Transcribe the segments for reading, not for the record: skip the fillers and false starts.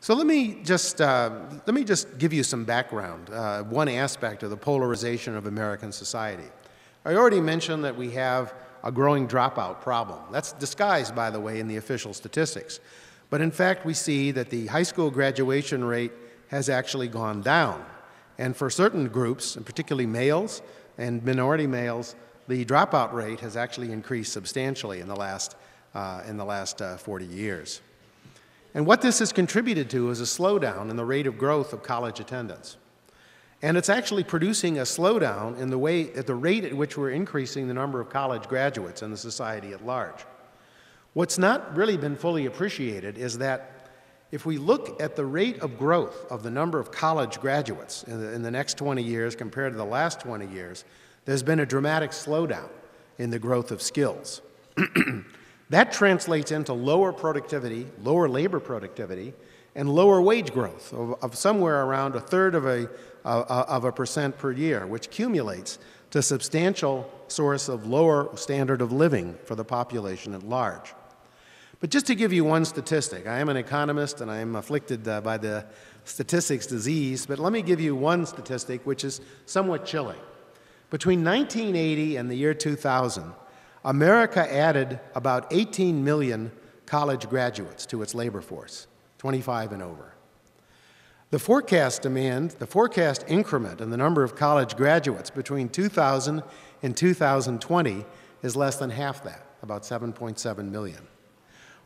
So let me just give you some background, one aspect of the polarization of American society. I already mentioned that we have a growing dropout problem. That's disguised, by the way, in the official statistics. But in fact, we see that the high school graduation rate has actually gone down. And for certain groups, and particularly males and minority males, the dropout rate has actually increased substantially in the last 40 years. And what this has contributed to is a slowdown in the rate of growth of college attendance. And it's actually producing a slowdown in at the rate at which we're increasing the number of college graduates in the society at large. What's not really been fully appreciated is that if we look at the rate of growth of the number of college graduates in the next 20 years compared to the last 20 years, there's been a dramatic slowdown in the growth of skills. That translates into lower productivity, lower labor productivity, and lower wage growth of somewhere around 1/3% per year, which cumulates to a substantial source of lower standard of living for the population at large. But just to give you one statistic, I am an economist and I am afflicted by the statistics disease, but let me give you one statistic which is somewhat chilling. Between 1980 and the year 2000, America added about 18 million college graduates to its labor force, 25 and over. The forecast increment in the number of college graduates between 2000 and 2020 is less than half that, about 7.7 million.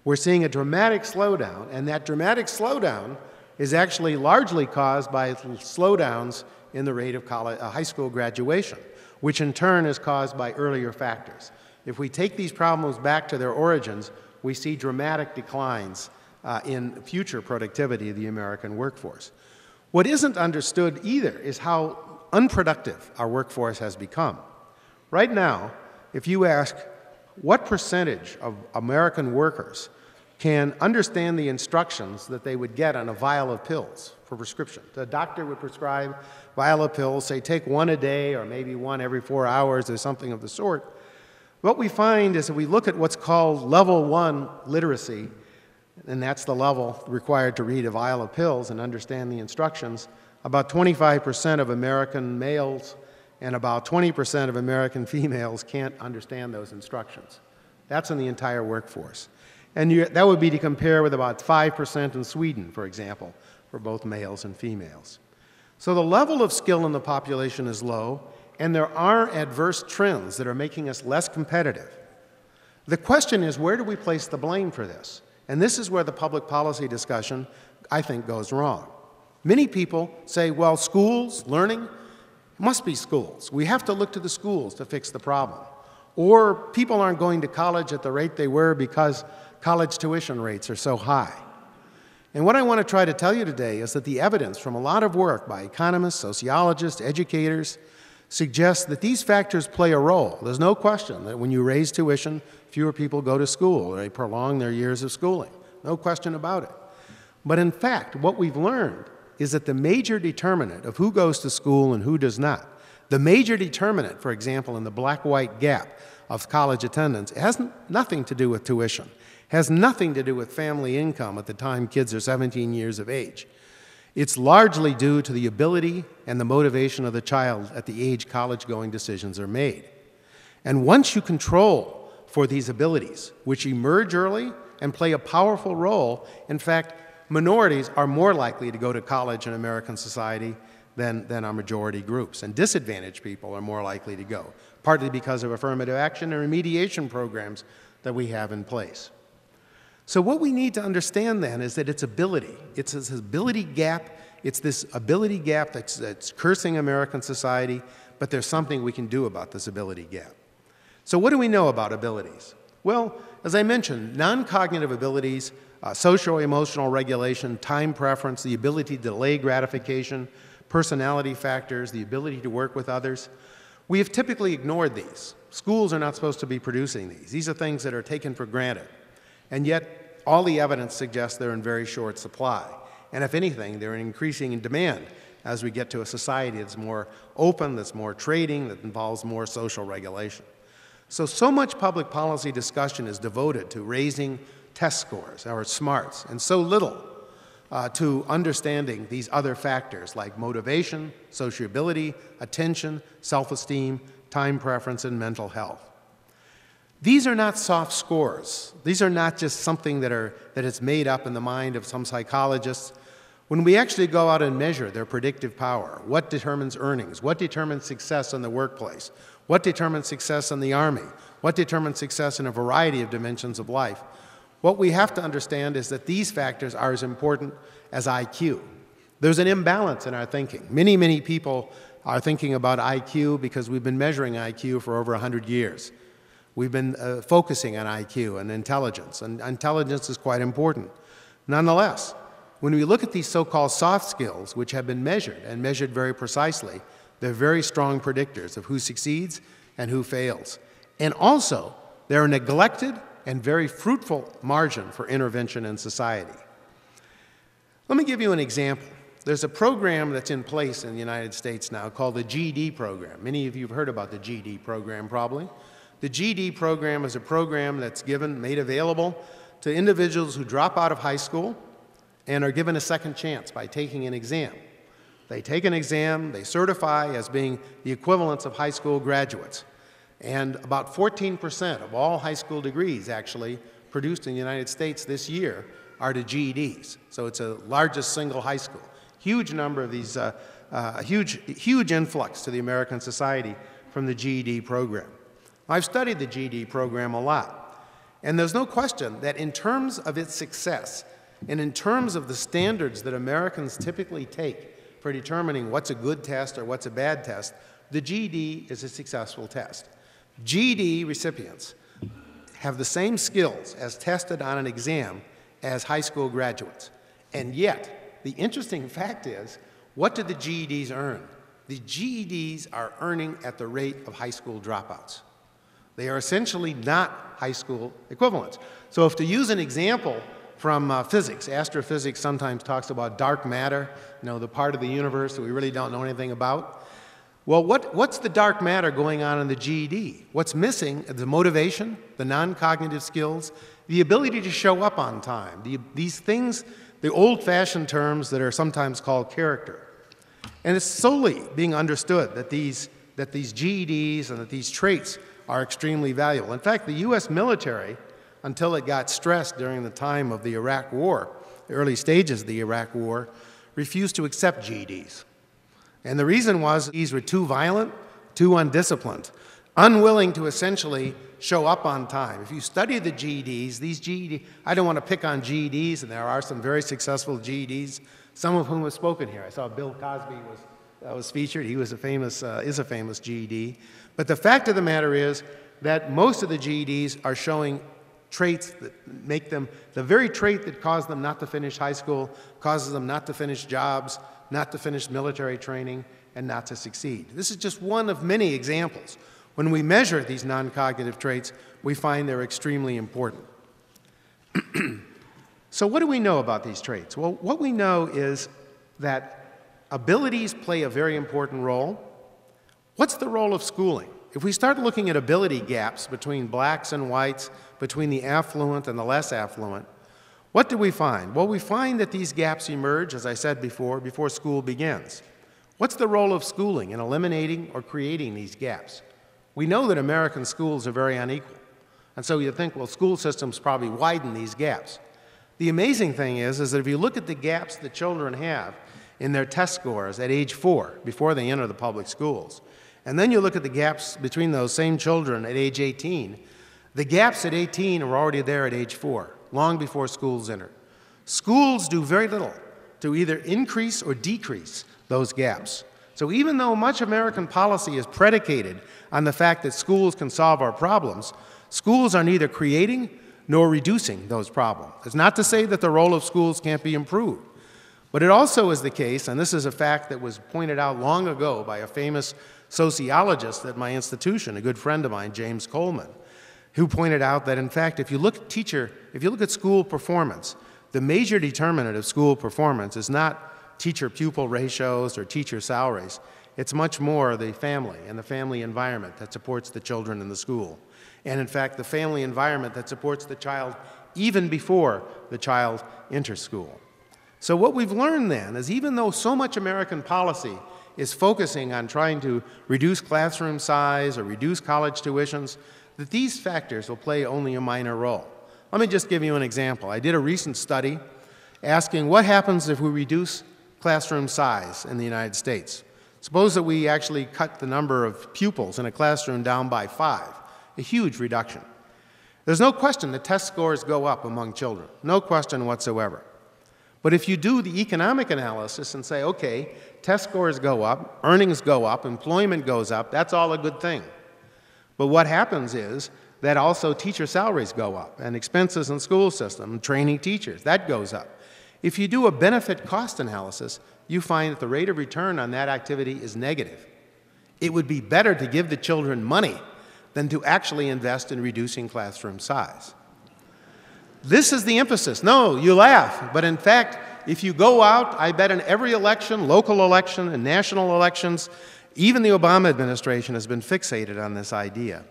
We're seeing a dramatic slowdown, and that dramatic slowdown is actually largely caused by slowdowns in the rate of high school graduation, which in turn is caused by earlier factors. If we take these problems back to their origins, we see dramatic declines in future productivity of the American workforce. What isn't understood either is how unproductive our workforce has become. Right now, if you ask what percentage of American workers can understand the instructions that they would get on a vial of pills for prescription. The doctor would prescribe vial of pills, say take one a day or maybe one every 4 hours or something of the sort. What we find is that we look at what's called level 1 literacy, and that's the level required to read a vial of pills and understand the instructions. About 25% of American males and about 20% of American females can't understand those instructions. That's in the entire workforce. And that would be to compare with about 5% in Sweden, for example, for both males and females. So the level of skill in the population is low, and there are adverse trends that are making us less competitive. The question is, where do we place the blame for this? And this is where the public policy discussion, I think, goes wrong. Many people say, well, schools, learning, must be schools. We have to look to the schools to fix the problem. Or people aren't going to college at the rate they were because college tuition rates are so high. And what I want to try to tell you today is that the evidence from a lot of work by economists, sociologists, educators, suggests that these factors play a role. There's no question that when you raise tuition, fewer people go to school, or they prolong their years of schooling. No question about it. But in fact, what we've learned is that the major determinant of who goes to school and who does not, the major determinant, for example, in the black-white gap of college attendance, has nothing to do with tuition, has nothing to do with family income at the time kids are 17 years of age. It's largely due to the ability and the motivation of the child at the age college-going decisions are made. And once you control for these abilities, which emerge early and play a powerful role, in fact, minorities are more likely to go to college in American society than our majority groups. And disadvantaged people are more likely to go, partly because of affirmative action and remediation programs that we have in place. So what we need to understand then is that it's ability. It's this ability gap. It's this ability gap that's cursing American society, but there's something we can do about this ability gap. So what do we know about abilities? Well, as I mentioned, non-cognitive abilities, socio-emotional regulation, time preference, the ability to delay gratification, personality factors, the ability to work with others. We have typically ignored these. Schools are not supposed to be producing these. These are things that are taken for granted. And yet, all the evidence suggests they're in very short supply. And if anything, they're increasing in demand as we get to a society that's more open, that's more trading, that involves more social regulation. So much public policy discussion is devoted to raising test scores, or smarts, and so little to understanding these other factors like motivation, sociability, attention, self-esteem, time preference, and mental health. These are not soft scores. These are not just something that is made up in the mind of some psychologists. When we actually go out and measure their predictive power, what determines earnings, what determines success in the workplace, what determines success in the Army, what determines success in a variety of dimensions of life, what we have to understand is that these factors are as important as IQ. There's an imbalance in our thinking. Many, many people are thinking about IQ because we've been measuring IQ for over 100 years. We've been focusing on IQ and intelligence is quite important. Nonetheless, when we look at these so-called soft skills, which have been measured and measured very precisely, they're very strong predictors of who succeeds and who fails. And also, they're a neglected and very fruitful margin for intervention in society. Let me give you an example. There's a program that's in place in the United States now called the GED program. Many of you have heard about the GED program probably. The GED program is a program that's made available to individuals who drop out of high school and are given a second chance by taking an exam. They take an exam, they certify as being the equivalents of high school graduates. And about 14% of all high school degrees actually produced in the United States this year are to GEDs. So it's the largest single high school. Huge number of these, huge influx to the American society from the GED program. I've studied the GED program a lot, and there's no question that in terms of its success and in terms of the standards that Americans typically take for determining what's a good test or what's a bad test, the GED is a successful test. GED recipients have the same skills as tested on an exam as high school graduates. And yet, the interesting fact is, what do the GEDs earn? The GEDs are earning at the rate of high school dropouts. They are essentially not high school equivalents. So if to use an example from physics, astrophysics sometimes talks about dark matter, the part of the universe that we really don't know anything about. Well, what's the dark matter going on in the GED? What's missing is the motivation, the non-cognitive skills, the ability to show up on time, these things, the old-fashioned terms that are sometimes called character. And it's solely being understood that these GEDs and that these traits are extremely valuable. In fact, the U.S. military, until it got stressed during the time of the Iraq War, the early stages of the Iraq War, refused to accept GEDs. And the reason was these were too violent, too undisciplined, unwilling to essentially show up on time. If you study the GEDs, I don't want to pick on GEDs, and there are some very successful GEDs, some of whom have spoken here. I saw Bill Cosby was featured. He was is a famous GED. But the fact of the matter is that most of the GEDs are showing traits that make them, the very trait that caused them not to finish high school, causes them not to finish jobs, not to finish military training, and not to succeed. This is just one of many examples. When we measure these non-cognitive traits, we find they're extremely important. So what do we know about these traits? Well, what we know is that abilities play a very important role. What's the role of schooling? If we start looking at ability gaps between blacks and whites, between the affluent and the less affluent, what do we find? Well, we find that these gaps emerge, as I said before school begins. What's the role of schooling in eliminating or creating these gaps? We know that American schools are very unequal. And so you think, well, school systems probably widen these gaps. The amazing thing is that if you look at the gaps that children have in their test scores at age 4, before they enter the public schools, and then you look at the gaps between those same children at age 18, the gaps at 18 are already there at age 4, long before schools enter. Schools do very little to either increase or decrease those gaps. So even though much American policy is predicated on the fact that schools can solve our problems, schools are neither creating nor reducing those problems. It's not to say that the role of schools can't be improved, but it also is the case, and this is a fact that was pointed out long ago by a famous sociologist at my institution, a good friend of mine, James Coleman, who pointed out that, in fact, if you look at school performance, the major determinant of school performance is not teacher-pupil ratios or teacher salaries. It's much more the family and the family environment that supports the children in the school. And in fact, the family environment that supports the child even before the child enters school. So what we've learned then is even though so much American policy is focusing on trying to reduce classroom size or reduce college tuitions, that these factors will play only a minor role. Let me just give you an example. I did a recent study asking what happens if we reduce classroom size in the United States. Suppose that we actually cut the number of pupils in a classroom down by 5, a huge reduction. There's no question that test scores go up among children, no question whatsoever. But if you do the economic analysis and say, okay, test scores go up, earnings go up, employment goes up, that's all a good thing. But what happens is that also teacher salaries go up, and expenses in school system, training teachers, that goes up. If you do a benefit-cost analysis, you find that the rate of return on that activity is negative. It would be better to give the children money than to actually invest in reducing classroom size. This is the emphasis. No, you laugh, but in fact, if you go out, I bet in every election, local election and national elections, even the Obama administration has been fixated on this idea.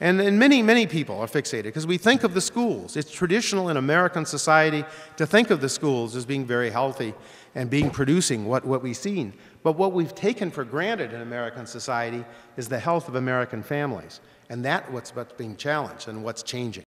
And many, many people are fixated because we think of the schools. It's traditional in American society to think of the schools as being very healthy and producing what we've seen. But what we've taken for granted in American society is the health of American families. And that's what's being challenged and what's changing.